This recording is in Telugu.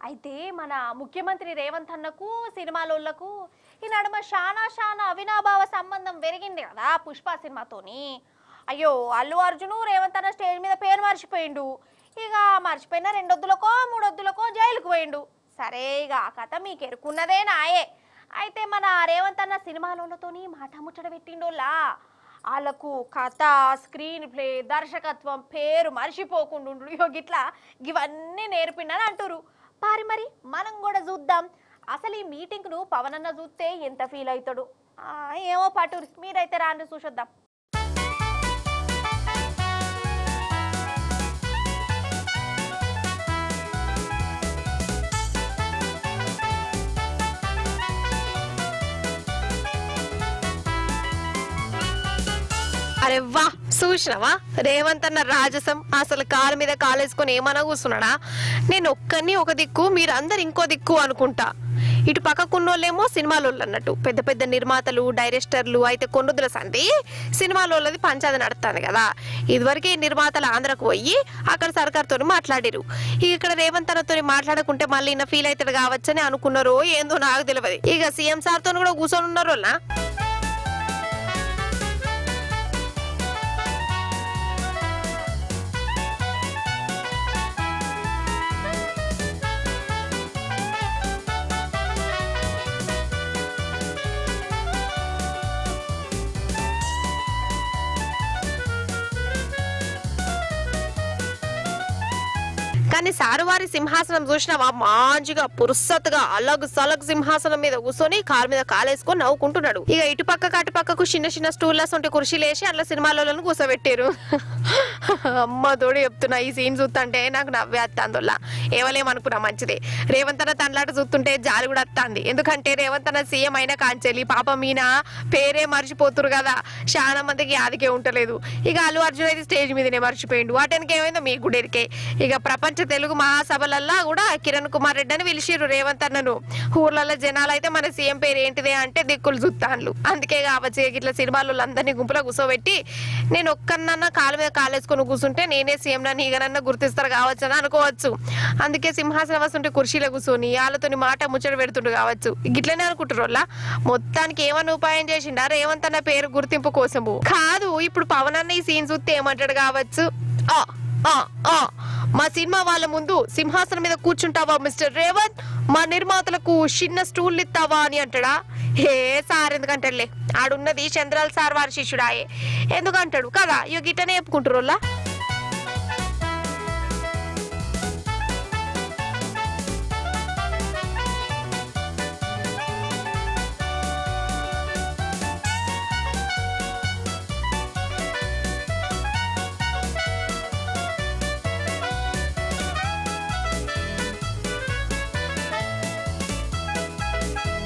అయితే మన ముఖ్యమంత్రి రేవంత్ అన్నకు సినిమాలోళ్లకు ఈ నడుమ శానా అవినాభావ సంబంధం పెరిగింది కదా పుష్ప సినిమాతోని. అయ్యో అల్లు అర్జును రేవంత్ అన్న స్టేజ్ మీద పేరు మర్చిపోయిండు. ఇక మర్చిపోయిన రెండొద్దులకో మూడొద్దులకో జైలుకు పోయిండు. సరే ఇక ఆ కథ మీకు ఎరుకున్నదే నాయే. అయితే మన రేవంత్ అన్న సినిమాలోతోని మాట ముచ్చట పెట్టిండోలా వాళ్ళకు కథ, స్క్రీన్ ప్లే, దర్శకత్వం పేరు మర్చిపోకుండా గిట్లా ఇవన్నీ నేర్పిండని అంటారు. మరి మనం కూడా చూద్దాం అసలు ఈ మీటింగ్ను పవన్ అన్న చూస్తే ఎంత ఫీల్ అవుతాడు. ఏమో పట్టురు, మీరైతే రాండి చూసొద్దాం. అరే వా, చూసినవా రేవంత్ అన్న రాజసం. అసలు కాలు మీద కాలేసుకొని ఏమన్నా కూర్చున్నాడా? నేను ఒక్కని ఒక దిక్కు, మీరందరు ఇంకో దిక్కు అనుకుంటా. ఇటు పక్కకున్నోళ్ళేమో సినిమాలోళ్ళు అన్నట్టు పెద్ద పెద్ద నిర్మాతలు, డైరెక్టర్లు. అయితే కొన్నుద్దుల సంధి సినిమాలోళ్ళది పంచాది నడుస్తుంది కదా. ఇదివరకే నిర్మాతలు ఆంధ్రకు పోయి అక్కడ సర్కార్తో మాట్లాడారు. ఇక్కడ రేవంత్ అన్నతో మాట్లాడకుంటే మళ్ళీ ఈయన ఫీల్ అవుతాడు కావచ్చని అనుకున్నారో ఏందో నాకు తెలియదు. ఇక సీఎం సార్తో కూడా కూర్చొని ఉన్నారు. కానీ సారువారి సింహాసనం చూసినావా, మంచిగా పురుసత్తుగా అలగ్ సలగ్ సింహాసనం మీద కూర్చొని కాలు మీద కాలేసుకొని నవ్వుకుంటున్నాడు. ఇక ఇటు పక్క అటు పక్కకు చిన్న స్టూల్స్ ఉంటే కుర్చీలు వేసి అట్లా సినిమాలలో కూర్చోబెట్టారు. అమ్మ తోడు చెప్తున్నా, ఈ సీన్ చూస్తుంటే నాకు నవ్వే వస్తుందోలా. ఏవలేమనుకున్నా మంచిదే. రేవంత్ అన్న తనలాట చూస్తుంటే జాలి కూడా వస్తుంది. ఎందుకంటే రేవంత్ అన్న సీఎం అయినా కాంచెలి పాపం మీన పేరే మర్చిపోతురు కదా. చాలా మందికి యాదికే ఉంటలేదు. ఇక అల్లు అర్జున్ అయితే స్టేజ్ మీదనే మర్చిపోయిండు. వాటానికి ఏమైందో మీకు గుడేరికే. ఇక ప్రపంచ తెలుగు మహాసభలల్లా కూడా కిరణ్ కుమార్ రెడ్డి అని పిలిచిర్రు రేవంత్ అన్నను. ఊర్లలో జనాలు అయితే మన సీఎం పేరు ఏంటిదే అంటే దిక్కులు చూస్తాన్లు. అందుకే కావచ్చు ఇట్లా సినిమాలు అందరినీ గుంపులో కూర్చోబెట్టి నేను ఒక్కనన్నా కాలు మీద కాలేసుకొని కూర్చుంటే నేనే సీఎం నన్ను ఈగనన్నా గుర్తిస్తారు కావచ్చు అని అనుకోవచ్చు. అందుకే సింహాసనం వస్తుంటే కుర్చీలో కూర్చొని వాళ్ళతో మాట ముచ్చట పెడుతుండు కావచ్చు. గిట్లనే అనుకుంటారు వాళ్ళ. మొత్తానికి ఏమన్నా ఉపాయం చేసిండా రేవంత్ అన్న పేరు గుర్తింపు కోసము కాదు. ఇప్పుడు పవన్ అన్న ఈ సీన్ చూస్తే ఏమంటాడు కావచ్చు, మా సినిమా వాళ్ళ ముందు సింహాసనం మీద కూర్చుంటావా మిస్టర్ రేవంత్, మా నిర్మాతలకు చిన్న స్టూల్ ఇస్తావా అని అంటాడా? ఏ సార్ ఎందుకంటాడులే, ఆడున్నది చంద్రాల్ సార్ వారి శిష్యుడాయే, ఎందుకంటాడు కదా. ఇక గిట్టనే చెప్పుకుంటారు.